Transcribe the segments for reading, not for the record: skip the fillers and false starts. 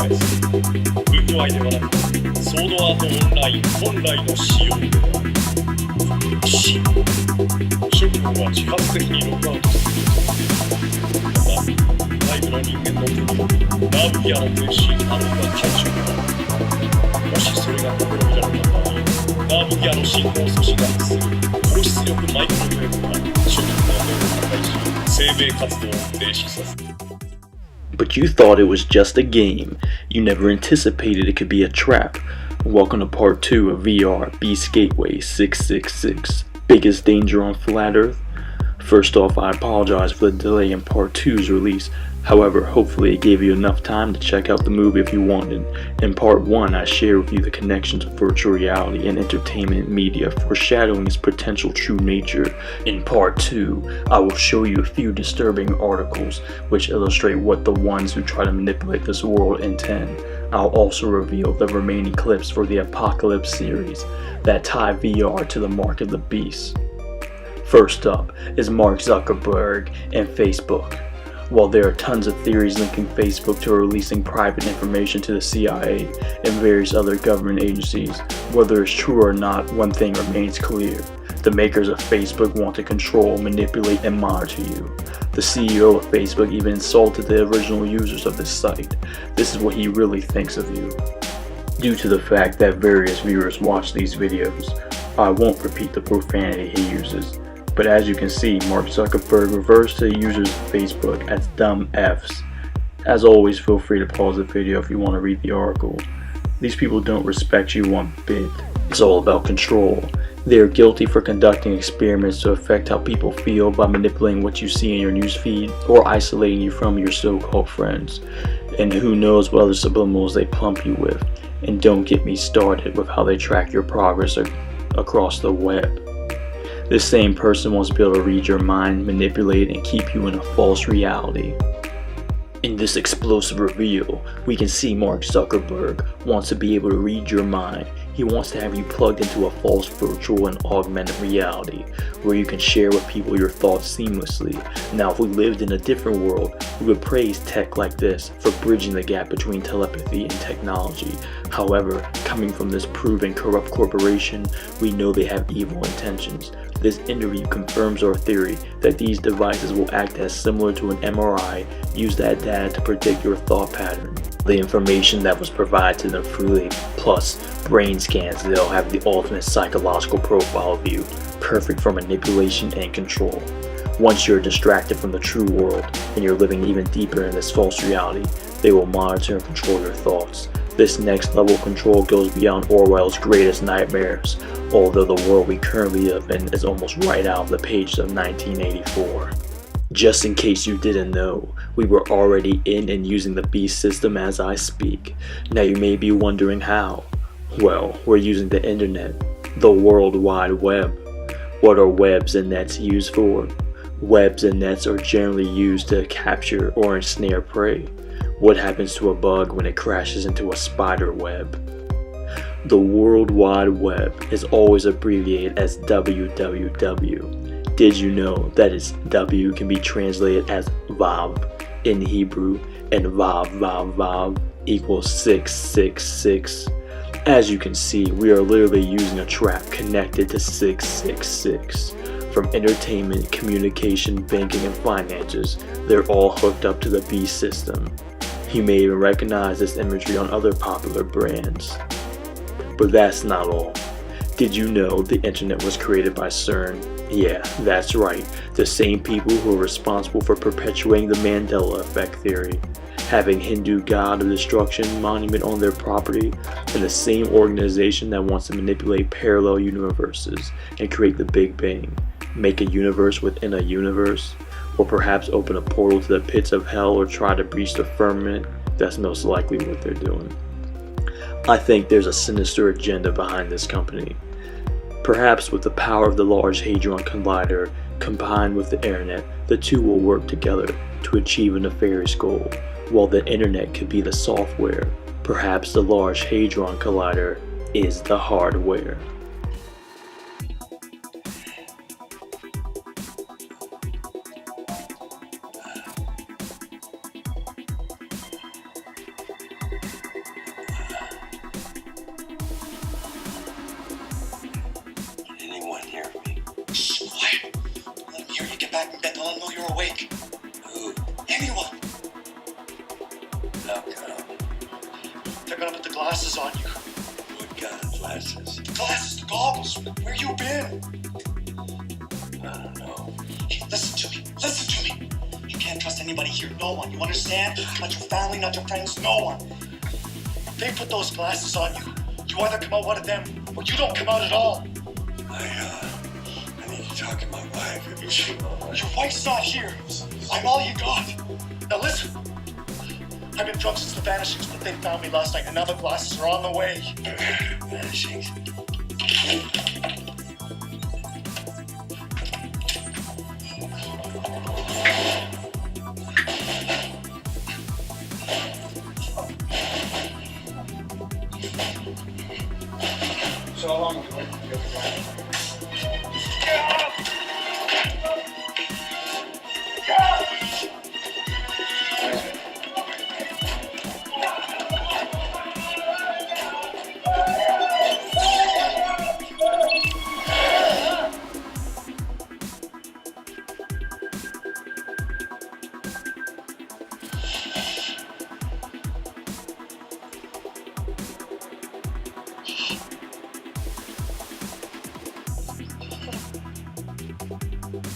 明する。不具合ではなく、ソードアートオンライン本来の仕様である。ショックは自発的にログアウトすること。また、内部の人間の手にナーブギアの停止あるいはキャッチを行う。もしそれが試みられた場合、ナーブギアの信号阻止が発する高出力マイクロウェーブがショックの脳を破壊し、生命活動を停止させる。But you thought it was just a game. You never anticipated it could be a trap. Welcome to part 2 of VR Beast Gateway 666. Biggest danger on Flat Earth? First off, I apologize for the delay in part 2's release. However, hopefully it gave you enough time to check out the movie if you wanted. In part 1, I share with you the connections of virtual reality and entertainment media, foreshadowing its potential true nature. In part 2, I will show you a few disturbing articles which illustrate what the ones who try to manipulate this world intend. I'll also reveal the remaining clips for the Apocalypse series that tie VR to the mark of the beast. First up is Mark Zuckerberg and Facebook. While there are tons of theories linking Facebook to releasing private information to the CIA and various other government agencies, whether it's true or not, one thing remains clear. The makers of Facebook want to control, manipulate, and monitor you. The CEO of Facebook even insulted the original users of this site. This is what he really thinks of you. Due to the fact that various viewers watch these videos, I won't repeat the profanity he uses. But as you can see, Mark Zuckerberg refers to the users of Facebook as dumb Fs. As always, feel free to pause the video if you want to read the article. These people don't respect you one bit. It's all about control. They are guilty for conducting experiments to affect how people feel by manipulating what you see in your newsfeed or isolating you from your so-called friends. And who knows what other subliminals they plump you with. And don't get me started with how they track your progress across the web. This same person wants to be able to read your mind, manipulate, and keep you in a false reality. In this explosive reveal, we can see Mark Zuckerberg wants to be able to read your mind. He wants to have you plugged into a false virtual and augmented reality where you can share with people your thoughts seamlessly. Now, if we lived in a different world, we would praise tech like this for bridging the gap between telepathy and technology. However, coming from this proven corrupt corporation, we know they have evil intentions. This interview confirms our theory that these devices will act as similar to an MRI, use that data to predict your thought pattern. The information that was provided to them freely, plus brain scans, they'll have the ultimate psychological profile of you, perfect for manipulation and control. Once you're distracted from the true world and you're living even deeper in this false reality, they will monitor and control your thoughts. This next level of control goes beyond Orwell's greatest nightmares, although the world we currently live in is almost right out of the pages of 1984. Just in case you didn't know, we were already in and using the beast system as I speak. Now you may be wondering how. Well, we're using the internet, the World Wide Web. What are webs and nets used for? Webs and nets are generally used to capture or ensnare prey. What happens to a bug when it crashes into a spider web? The World Wide Web is always abbreviated as WWW. Did you know that its W can be translated as Vav in Hebrew, and Vav equals 666? As you can see, we are literally using a trap connected to 666. From entertainment, communication, banking, and finances, they're all hooked up to the beast system. You may even recognize this imagery on other popular brands. But that's not all. Did you know the internet was created by CERN? Yeah, that's right. The same people who are responsible for perpetuating the Mandela effect theory, having Hindu god of destruction monument on their property, and the same organization that wants to manipulate parallel universes and create the Big Bang, make a universe within a universe, or perhaps open a portal to the pits of hell or try to breach the firmament. That's most likely what they're doing. I think there's a sinister agenda behind this company. Perhaps with the power of the Large Hadron Collider combined with the internet, the two will work together to achieve a nefarious goal. While the internet could be the software, perhaps the Large Hadron Collider is the hardware. How come? They're gonna put the glasses on you. What kind of glasses? The glasses, the goggles. Where you been? I don't know. Hey, listen to me. Listen to me. You can't trust anybody here. No one. You understand? Not your family, not your friends. No one. If they put those glasses on you, you either come out one of them or you don't come out at all. I need to talk to my wife. Have you seen my wife? Your wife's not here. I'm all you got. Now listen. I've been drunk since the vanishings, but they found me last night, and now the glasses are on the way. Vanishings. So how long have you waited to get the glasses?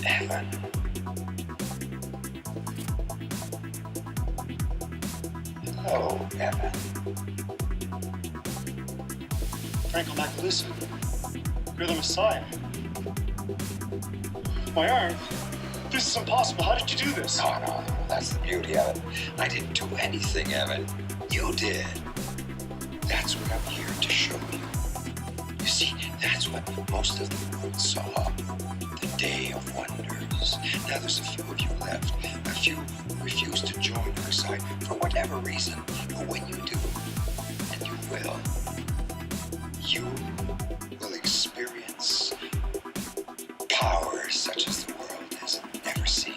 Evan. Hello, Evan. Franco Macaluso, you're the Messiah. My arm? This is impossible. How did you do this? No, that's the beauty of it. I didn't do anything, Evan. You did. That's what I'm here to show you. You see, that's what most of the world saw. The Day of Wonders. Now there's a few of you left. A few who refuse to join our side for whatever reason. But when you do, and you will experience power such as the world has never seen.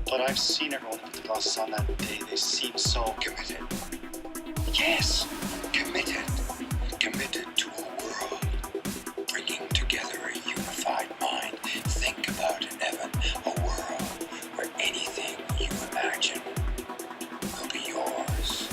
But I've seen everyone put the glasses on that day. They seem so Committed. Yes, committed. Committed to a world bringing together a unified mind. Think about it, Evan. A world where anything you imagine will be yours.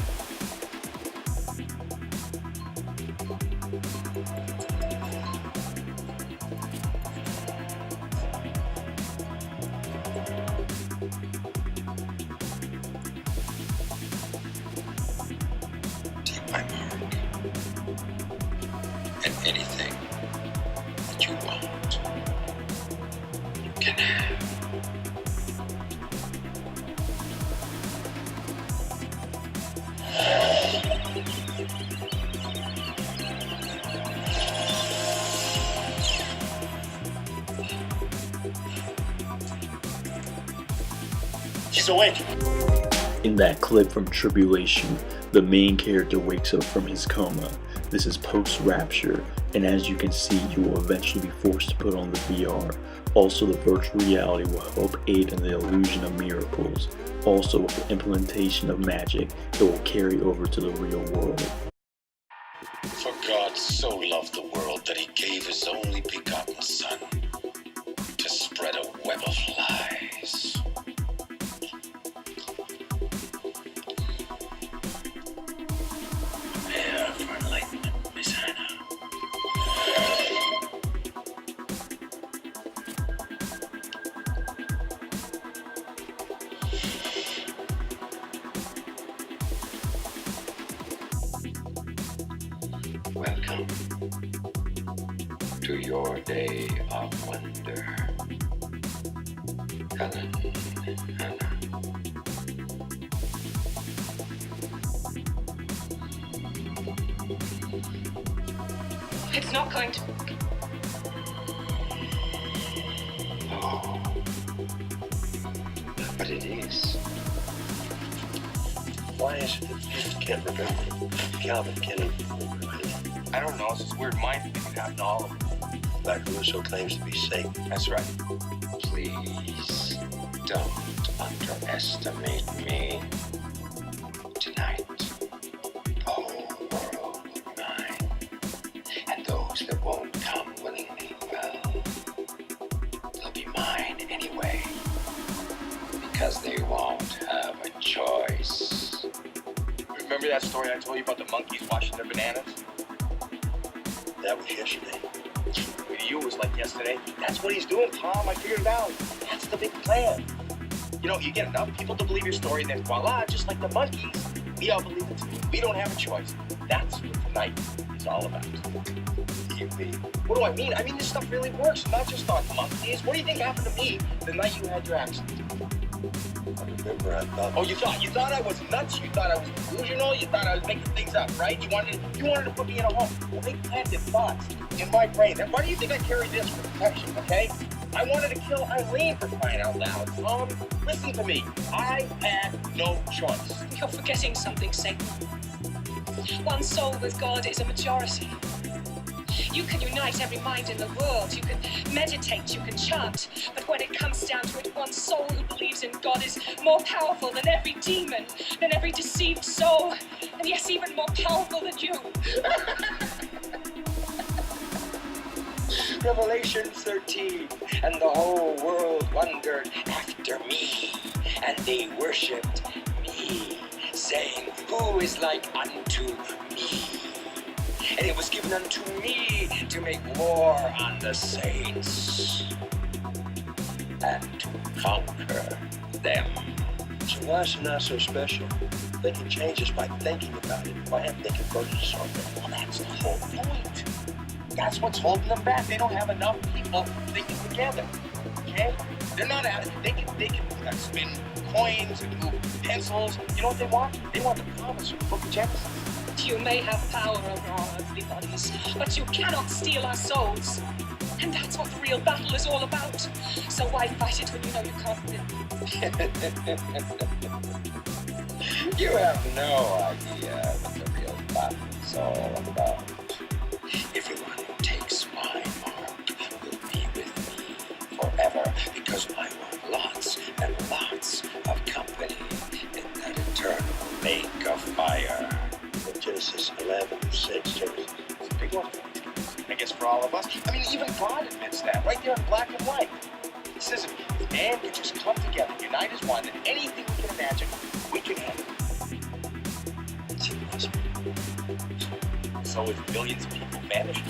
Take my mark. And anything that you want, you can have. He's awake. In that clip from Tribulation, the main character wakes up from his coma. This is post-rapture, and as you can see, you will eventually be forced to put on the VR. Also, the virtual reality will help aid in the illusion of miracles. Also, with the implementation of magic, it will carry over to the real world. For God so loved the world that he gave his only begotten Son to spread a web of lies. Prayer for enlightenment, Miss Hannah. Welcome to your day of wonder, Helen and Hannah. It's not going to. Oh, but it is. Why is it that people can't remember? Calvin Kenny. I don't know, it's this weird mind thing that happened to all of them. Macaluso claims to be Satan. That's right. Please don't underestimate me. Tonight, the whole world will be mine. And those that won't come willingly, well, they'll be mine anyway. Because they won't have a choice. Remember that story I told you about the monkeys washing their bananas? That was yesterday. To you, it was like yesterday. That's what he's doing, Tom. I figured it out. That's the big plan. You know, you get enough people to believe your story, and then voila, just like the monkeys, we all believe it too. We don't have a choice. That's what tonight is all about. You mean? What do I mean? I mean, this stuff really works, not just on monkeys. What do you think happened to me the night you had your accident? I remember I thought. Oh, you thought I was nuts? You thought I was delusional? You thought I was making things up, right? You wanted to put me in a home. Well, they planted thoughts in my brain. And why do you think I carry this for protection, okay? I wanted to kill Eileen, for crying out loud. Listen to me. I had no choice. You're forgetting something, Satan. One soul with God is a majority. You can unite every mind in the world. You can meditate, you can chant. But when it comes down to it, one soul who believes in God is more powerful than every demon, than every deceived soul, and yes, even more powerful than you. Revelation 13, and the whole world wondered after me, and they worshipped me, saying, Who is like unto me? And it was given unto me to make war on the saints and to conquer them. So why is it not so special? They can change us by thinking about it. Why haven't they converted us already? Well, that's the whole point. That's what's holding them back. They don't have enough people thinking together. Okay? They're not at it. They can spin coins and move pencils. You know what they want? They want the promise from the book of Genesis. You may have power over our earthly bodies, but you cannot steal our souls. And that's what the real battle is all about. So why fight it when you know you can't win? You have no idea what the real battle is all about. Everyone who takes my mark will be with me forever, because I want lots and lots of company in that eternal lake of fire. Genesis 11:6. It's a big one. I guess for all of us. I mean, even God admits that, right there in black and white. He says if man can just come together, unite as one, then anything we can imagine, we can handle. So if millions of people vanish,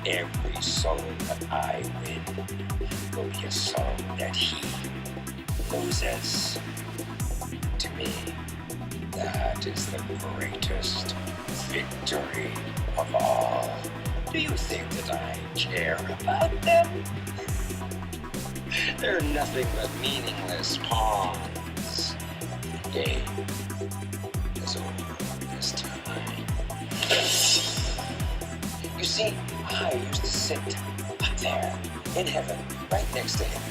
Every soul that I win will be a soul that he loses. To me, that is the greatest victory of all. Do you think that I care about them? They're nothing but meaningless pawns. The game is over this time. You see, I used to sit up there in heaven, right next to him.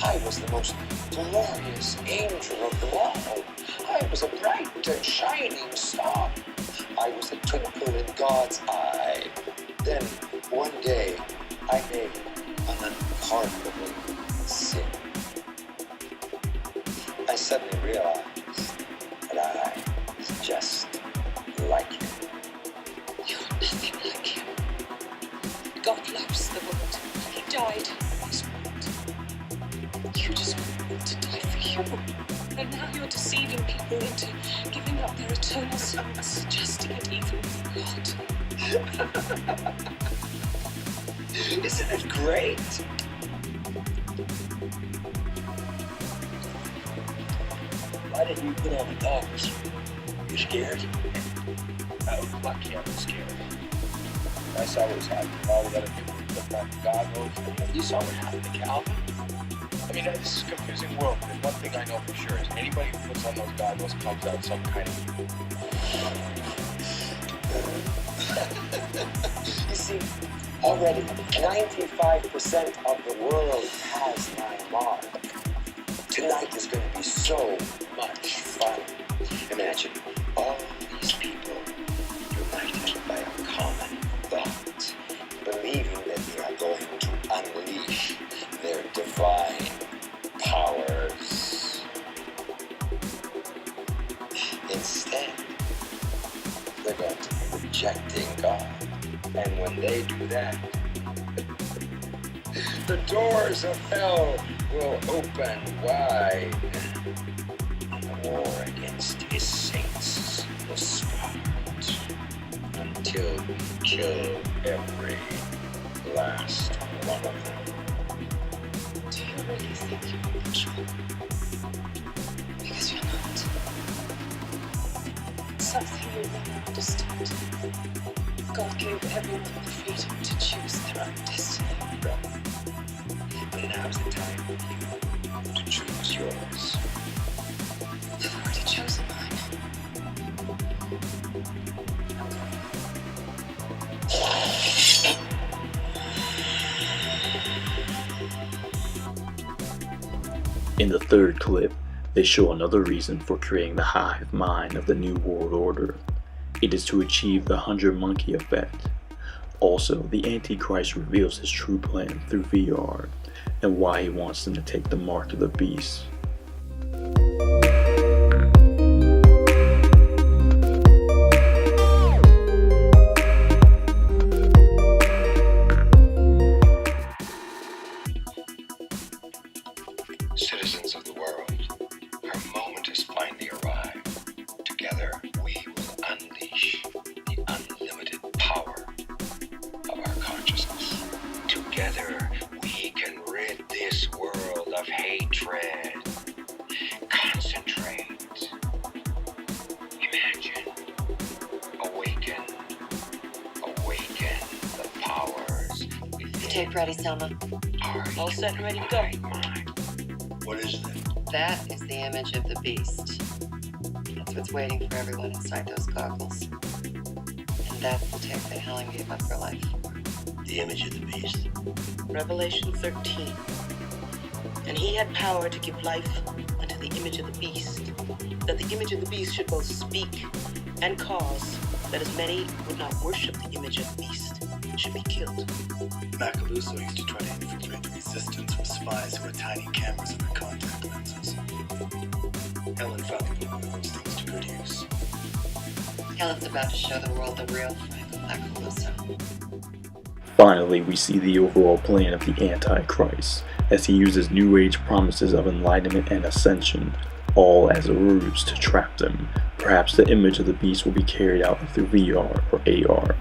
I was the most glorious angel of them all. I was a bright and shining star. I was a twinkle in God's eye. Then, one day, I made an unpardonable sin. I suddenly realized that I was just like him. You're nothing like him. God loves the world. He died for this world. You just want to die for you. And now you're deceiving people into giving up their eternal souls just to get even with God. Isn't it great? Why didn't you put on the goggles? You scared? I was lucky I was scared. I saw what was happening. All the other people put on the goggles. You saw what happened to Calvin. I mean, this is a confusing world, but one thing I know for sure is anybody who puts on those goggles comes out some kind of evil. You see, already 95% of the world has my mark. Tonight is going to be so much fun. Imagine all these people united by a common thought, believing that they are going to unleash their divine powers. Instead, they're going to be rejecting God. And when they do that, the doors of hell will open wide. And the war against his saints kill every last one of them. Do you really think you're in control? Because you're not. Something you never understood. God gave everyone the freedom to choose their own destiny. But now's the time for you to choose yours. I've already chosen mine. In the third clip, they show another reason for creating the hive mind of the New World Order. It is to achieve the 100 monkey effect. Also, the Antichrist reveals his true plan through VR and why he wants them to take the mark of the beast. Citizens of the world, our moment has finally arrived. Together, we will unleash the unlimited power of our consciousness. Together, we can rid this world of hatred. Concentrate. Imagine. Awaken. Awaken the powers within. Tape ready, Selma. All set and ready to go. What is that? That is the image of the beast. That's what's waiting for everyone inside those goggles. And that's the tape that Helen gave up her life for. The image of the beast? Revelation 13. And he had power to give life unto the image of the beast, that the image of the beast should both speak and cause that as many would not worship the image of the beast should be killed. Macaluso used to try to infiltrate the resistance with spies who had tiny cameras in their contact lenses. Helen finally put one of those things to good use. Helen's about to show the world the real Frank Macaluso. Finally, we see the overall plan of the Antichrist, as he uses New Age promises of enlightenment and ascension, all as a ruse to trap them. Perhaps the image of the beast will be carried out through VR or AR.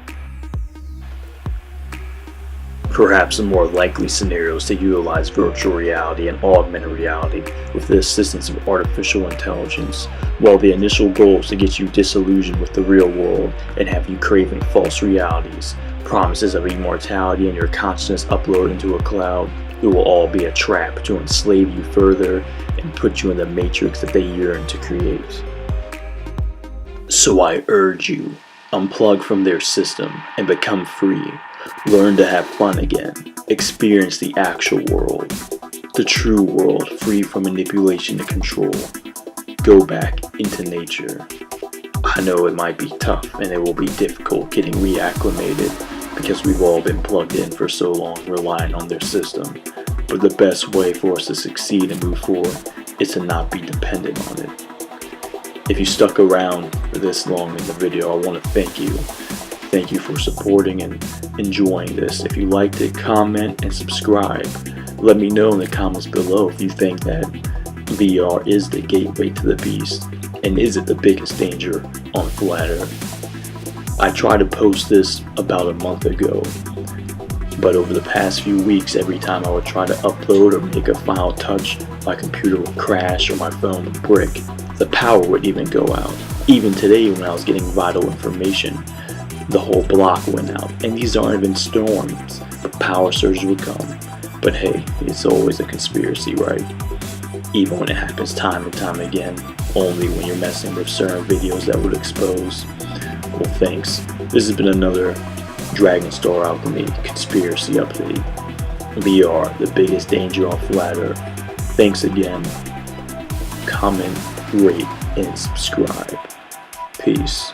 Perhaps a more likely scenario is to utilize virtual reality and augmented reality with the assistance of artificial intelligence, while the initial goal is to get you disillusioned with the real world and have you craving false realities, promises of immortality and your consciousness uploaded into a cloud. It will all be a trap to enslave you further and put you in the matrix that they yearn to create. So I urge you, unplug from their system and become free. Learn to have fun again. Experience the actual world. The true world, free from manipulation and control. Go back into nature. I know it might be tough and it will be difficult getting reacclimated because we've all been plugged in for so long relying on their system. But the best way for us to succeed and move forward is to not be dependent on it. If you stuck around for this long in the video, I want to thank you. Thank you for supporting and enjoying this. If you liked it, comment and subscribe. Let me know in the comments below if you think that VR is the gateway to the beast, and is it the biggest danger on Flat Earth. I tried to post this about a month ago, but over the past few weeks, every time I would try to upload or make a final touch, my computer would crash or my phone would brick. The power would even go out. Even today when I was getting vital information, the whole block went out. And these aren't even storms, but power surges would come. But hey, it's always a conspiracy, right? Even when it happens time and time again, only when you're messing with certain videos that would expose. Well, thanks. This has been another Dragon Star Alchemy conspiracy update. VR, the biggest danger on Flat Earth. Thanks again. Comment, rate, and subscribe. Peace.